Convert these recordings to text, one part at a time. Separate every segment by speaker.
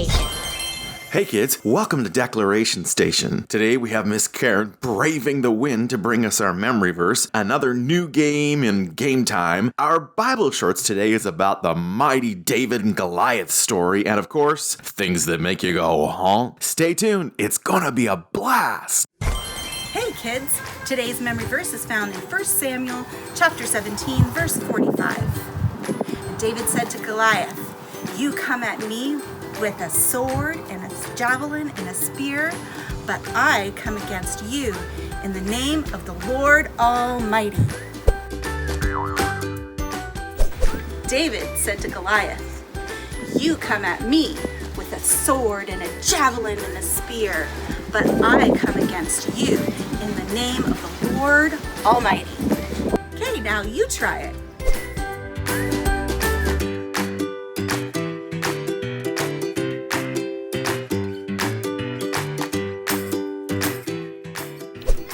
Speaker 1: Station.
Speaker 2: Hey kids, welcome to Declaration Station. Today we have Miss Karen braving the wind to bring us our memory verse, another new game in game time. Our Bible shorts today is about the mighty David and Goliath story, and of course, things that make you go, huh? Stay tuned, it's gonna be a blast!
Speaker 3: Hey kids, today's memory verse is found in 1 Samuel chapter 17, verse 45. And David said to Goliath, "You come at me with a sword and a javelin and a spear, but I come against you in the name of the Lord Almighty." David said to Goliath, "You come at me with a sword and a javelin and a spear, but I come against you in the name of the Lord Almighty." Okay, now you try it.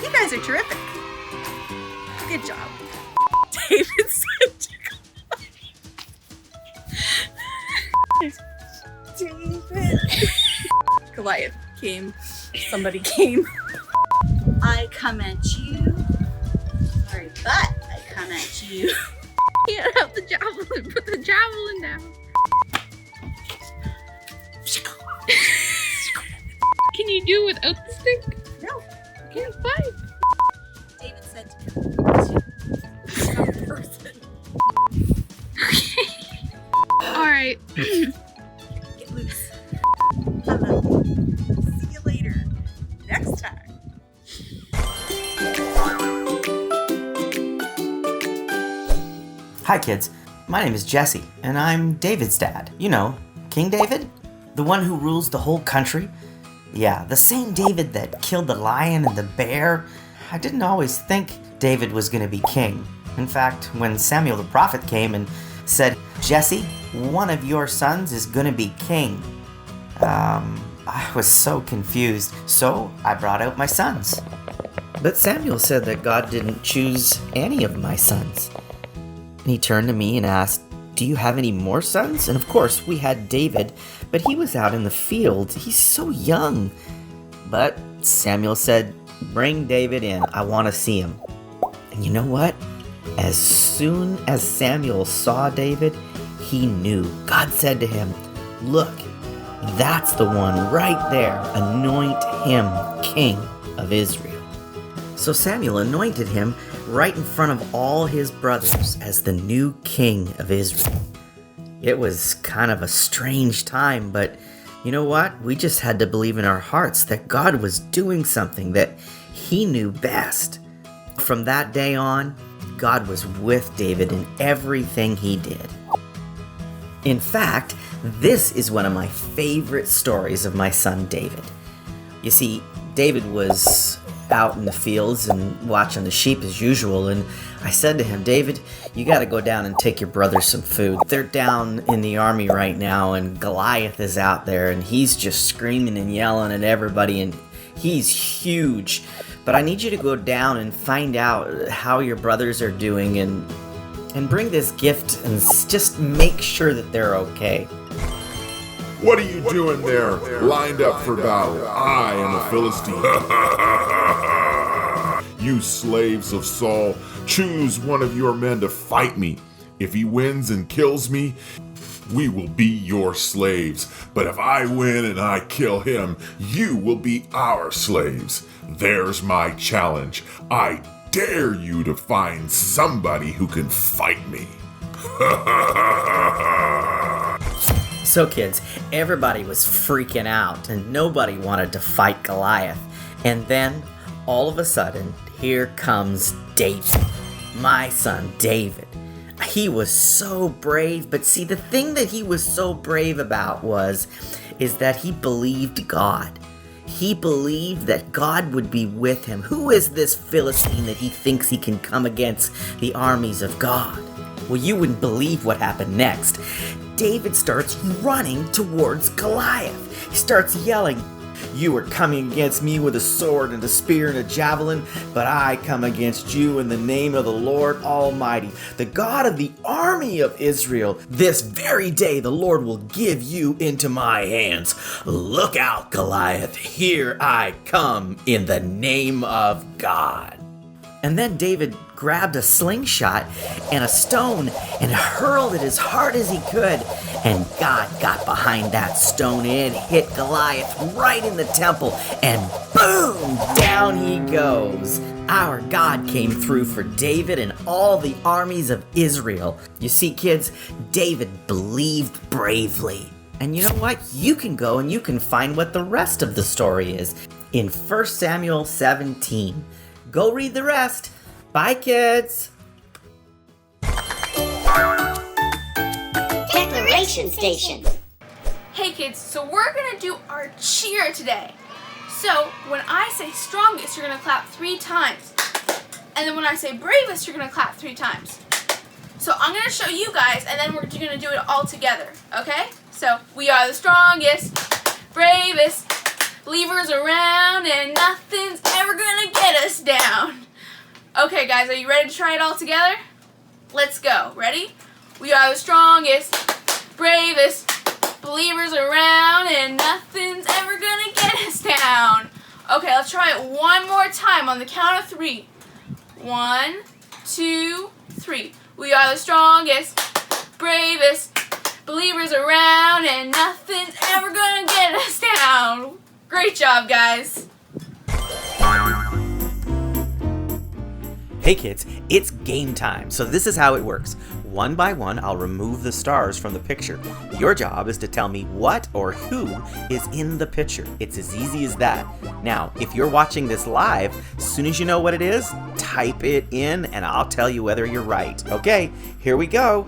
Speaker 3: You guys are terrific. Good job. David said to David.
Speaker 4: Goliath came. Somebody came.
Speaker 3: I come at you. Sorry, but I come at you.
Speaker 4: Can't have the javelin. Put the javelin down. Can you do it without the stick?
Speaker 3: No.
Speaker 4: Okay, fine.
Speaker 3: David said to some person.
Speaker 4: Alright.
Speaker 3: Get loose. Hello. See you later. Next time.
Speaker 5: Hi kids, my name is Jesse, and I'm David's dad. You know, King David? The one who rules the whole country? Yeah, the same David that killed the lion and the bear. I didn't always think David was going to be king. In fact, when Samuel the prophet came and said, "Jesse, one of your sons is going to be king," I was so confused, so I brought out my sons. But Samuel said that God didn't choose any of my sons. And he turned to me and asked, "Do you have any more sons?" And of course, we had David, but he was out in the field. He's so young. But Samuel said, "Bring David in. I want to see him." And you know what? As soon as Samuel saw David, he knew. God said to him, "Look, that's the one right there. Anoint him king of Israel." So Samuel anointed him right in front of all his brothers as the new king of Israel. It was kind of a strange time, but you know what? We just had to believe in our hearts that God was doing something, that he knew best. From that day on, God was with David in everything he did. In fact, this is one of my favorite stories of my son David. You see, David was out in the fields and watching the sheep as usual, and I said to him, "David, you got to go down and take your brothers some food. They're down in the army right now, and Goliath is out there, and he's just screaming and yelling at everybody, and he's huge. But I need you to go down and find out how your brothers are doing and bring this gift and just make sure that they're okay."
Speaker 6: What are you doing there, lined up for battle? I am a Philistine. You slaves of Saul, choose one of your men to fight me. If he wins and kills me, we will be your slaves. But if I win and I kill him, you will be our slaves. There's my challenge. I dare you to find somebody who can fight me.
Speaker 5: So kids, everybody was freaking out and nobody wanted to fight Goliath. And then, all of a sudden, here comes David, my son David. He was so brave, but see, the thing that he was so brave about is that he believed God. He believed that God would be with him. Who is this Philistine that he thinks he can come against the armies of God? Well, you wouldn't believe what happened next. David starts running towards Goliath. He starts yelling,
Speaker 1: You are coming against me with a sword and a spear and a javelin, but I come against you in the name of the Lord Almighty, the God of the army of Israel. This very day the Lord will give you into my hands. Look out, Goliath. Here I come in the name of God."
Speaker 5: And then David grabbed a slingshot and a stone and hurled it as hard as he could. And God got behind that stone and hit Goliath right in the temple. And boom, down he goes. Our God came through for David and all the armies of Israel. You see, kids, David believed bravely. And you know what? You can go and you can find what the rest of the story is in 1 Samuel 17. Go read the rest. Bye, kids.
Speaker 7: Declaration Station.
Speaker 4: Hey kids, so we're gonna do our cheer today. So when I say strongest, you're gonna clap 3 times. And then when I say bravest, you're gonna clap 3 times. So I'm gonna show you guys, and then we're gonna do it all together, okay? So we are the strongest, bravest, believers around, and nothing's ever gonna get us down. Okay guys, are you ready to try it all together? Let's go. Ready? We are the strongest, bravest, believers around, and nothing's ever gonna get us down. Okay, let's try it one more time on the count of 3. 1, 2, 3. We are the strongest, bravest, believers around, and nothing's ever gonna get us down. Great job, guys.
Speaker 5: Hey kids, it's game time. So this is how it works. One by one, I'll remove the stars from the picture. Your job is to tell me what or who is in the picture. It's as easy as that. Now, if you're watching this live, as soon as you know what it is, type it in and I'll tell you whether you're right. Okay, here we go.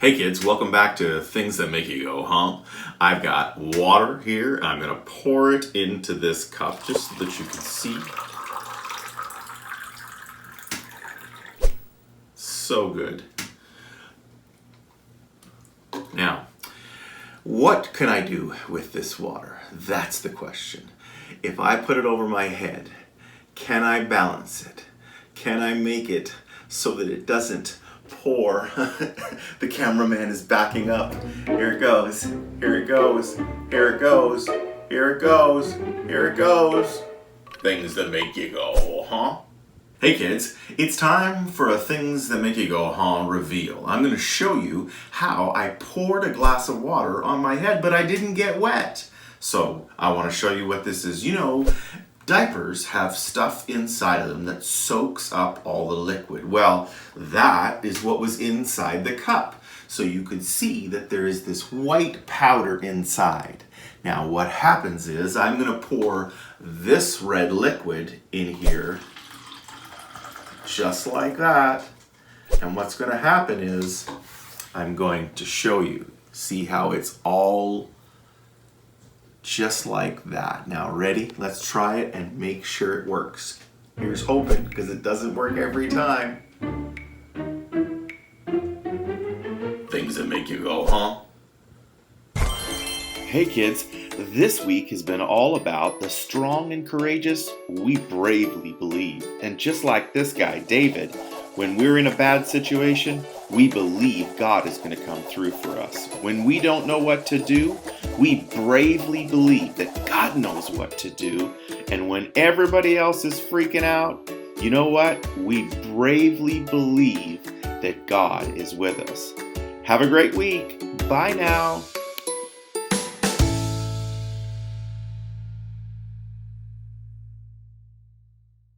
Speaker 2: Hey kids, welcome back to Things That Make You Go, Huh? I've got water here, and I'm going to pour it into this cup just so that you can see. So good. Now, what can I do with this water? That's the question. If I put it over my head, can I balance it? Can I make it so that it doesn't pour? The cameraman is backing up. Here it goes. Here it goes. Here it goes. Here it goes. Here it goes. Things that make you go, huh? Hey kids, it's time for a Things That Make You Go, Huh reveal. I'm going to show you how I poured a glass of water on my head, but I didn't get wet. So I want to show you what this is. You know, diapers have stuff inside of them that soaks up all the liquid. Well, that is what was inside the cup. So you could see that there is this white powder inside. Now what happens is I'm going to pour this red liquid in here, just like that. And what's going to happen is I'm going to show you. See how it's all just like that. Now ready? Let's try it and make sure it works. Here's hoping, because it doesn't work every time. Things that make you go, huh? Hey kids, this week has been all about the strong and courageous we bravely believe. And just like this guy, David, when we're in a bad situation, we believe God is going to come through for us. When we don't know what to do, we bravely believe that God knows what to do. And when everybody else is freaking out, you know what? We bravely believe that God is with us. Have a great week. Bye now.